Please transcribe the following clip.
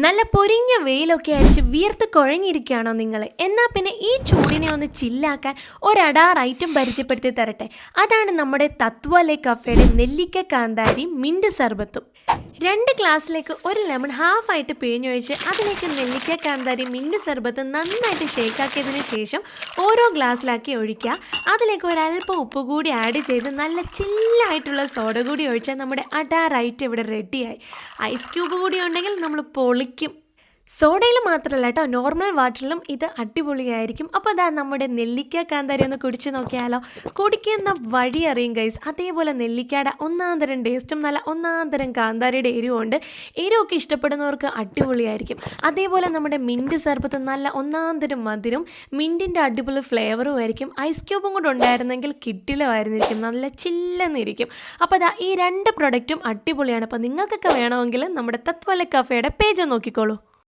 നല്ല പൊരിഞ്ഞ വെയിലൊക്കെ അടിച്ച് വിയർത്ത് കുഴങ്ങിയിരിക്കുകയാണോ നിങ്ങൾ? എന്നാൽ പിന്നെ ഈ ചൂടിനെ ഒന്ന് ചില്ലാക്കാൻ ഒരടാർ ഐറ്റം പരിചയപ്പെടുത്തി തരട്ടെ. അതാണ് നമ്മുടെ തത്വലെ കഫേയുടെ നെല്ലിക്ക കാന്താരി മിൻറ്റ് സർബത്തും. 2 ഗ്ലാസ്സിലേക്ക് 1 ലെമൺ ഹാഫായിട്ട് പിഴിഞ്ഞൊഴിച്ച് അതിലേക്ക് നെല്ലിക്ക കാന്താരി മിൻറ്റ് സർബത്ത് നന്നായിട്ട് ഷേക്കാക്കിയതിന് ശേഷം ഓരോ ഗ്ലാസ്സിലാക്കി ഒഴിക്കുക. അതിലേക്ക് ഒരല്പം ഉപ്പ് കൂടി ആഡ് ചെയ്ത് നല്ല ചില്ലായിട്ടുള്ള സോഡ കൂടി ഒഴിച്ചാൽ നമ്മുടെ അടാർ ഐറ്റം ഇവിടെ റെഡിയായി. ഐസ് ക്യൂബ് കൂടി ഉണ്ടെങ്കിൽ നമ്മൾ പൊളിക്കും. സോഡയിൽ മാത്രമല്ല കേട്ടോ, നോർമൽ വാട്ടറിലും ഇത് അടിപൊളിയായിരിക്കും. അപ്പോൾ അതാ നമ്മുടെ നെല്ലിക്ക കാന്താരി ഒന്ന് കുടിച്ച് നോക്കിയാലോ. കുടിക്കുന്ന വഴി അറിയും ഗൈസ്. അതേപോലെ നെല്ലിക്കയുടെ ഒന്നാന്തരം ടേസ്റ്റും നല്ല ഒന്നാന്തരം കാന്താരിയുടെ എരിവുണ്ട്. എരിവൊക്കെ ഇഷ്ടപ്പെടുന്നവർക്ക് അടിപൊളിയായിരിക്കും. അതേപോലെ നമ്മുടെ മിൻറ്റ് സർബത്ത് നല്ല ഒന്നാന്തരം മധുരം, മിൻറ്റിൻ്റെ അടിപൊളി ഫ്ലേവറും ആയിരിക്കും. ഐസ് ക്യൂബും കൂടെ ഉണ്ടായിരുന്നെങ്കിൽ കിട്ടിലുമായിരുന്നിരിക്കും, നല്ല ചില്ലെന്നിരിക്കും. അപ്പോൾ അതാ ഈ 2 പ്രൊഡക്റ്റും അടിപൊളിയാണ്. അപ്പോൾ നിങ്ങൾക്കൊക്കെ വേണമെങ്കിൽ നമ്മുടെ തത്വലെ കഫേയുടെ പേജ് നോക്കിക്കോളൂ.